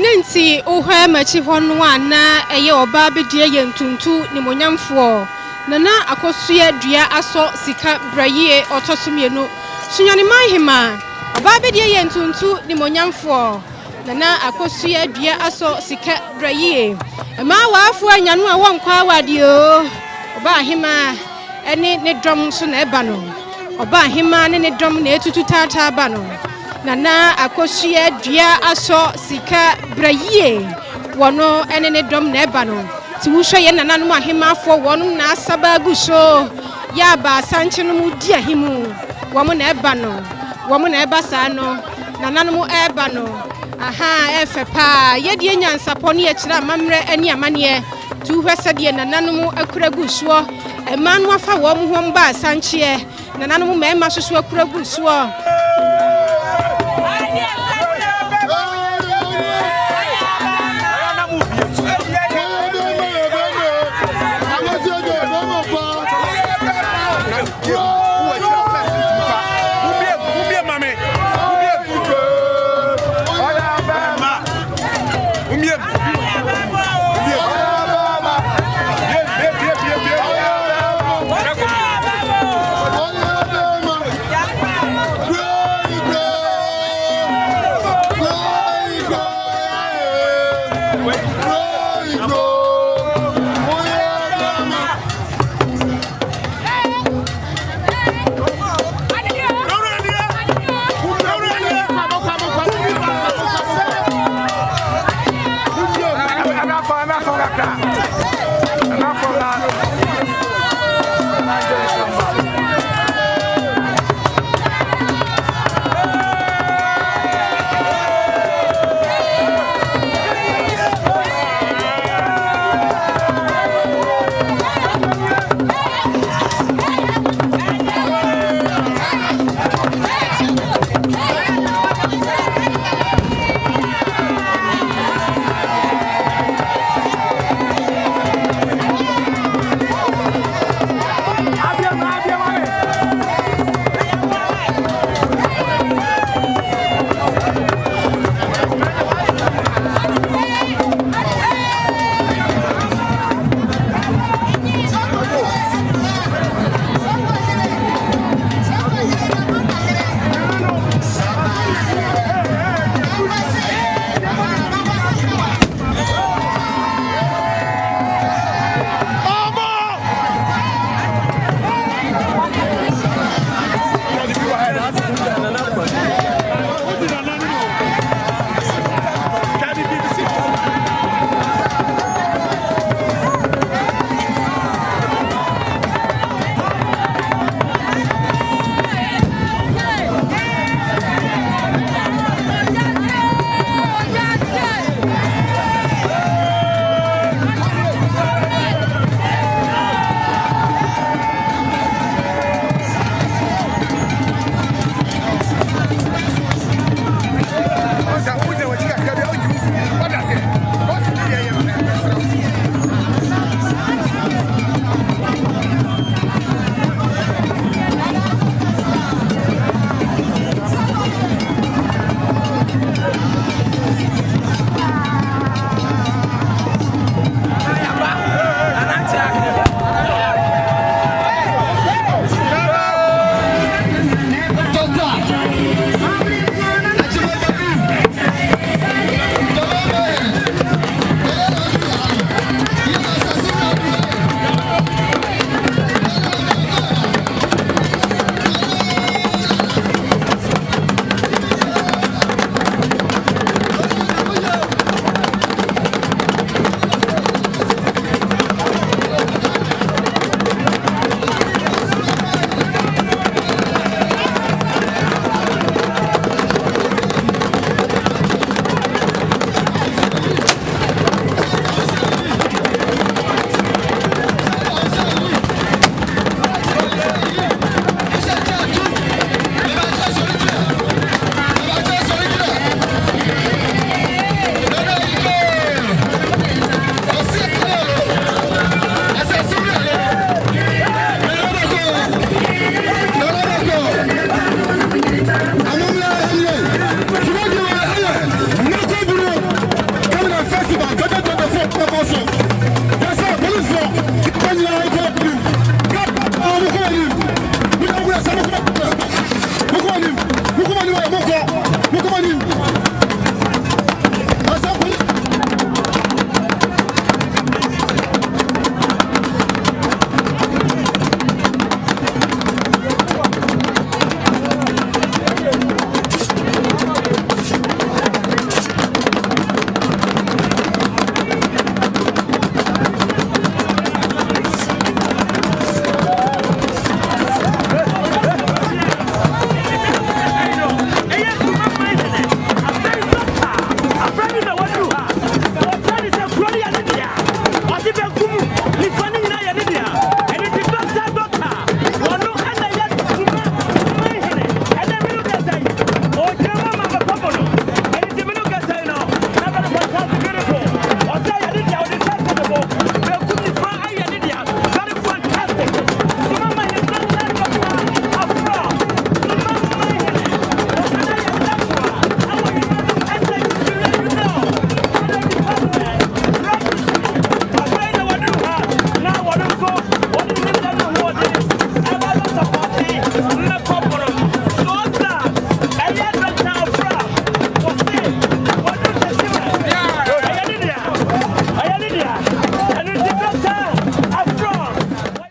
Nancy ohwe machi hono ana eye oba bedie yentuntu ni monyamfo nana akosua dua aso sika braye otosumienu sunyane manhima oba bedie yentuntu ni monyamfo nana akosua dua aso sika braye ma waafo anyano a wonkwa awadio oba ahima ene ne drum so na eba no oba ahima ne drum na etutu tata aba no nana akosua dua aso sika braye wono ene ne drum na eba no ti wuhwe ye nana no ahima afo wono na asaba guso ya ba sanche no mu di ahimu womo na eba no womo na eba sa no nana no mu eba no aha efe pa ye die nyansapo ne ye kira mamre ani amane ti wuhwe sade nana no mu akura guso emanu afa wo mu ho mba sanche nana no mu mema soso akura guso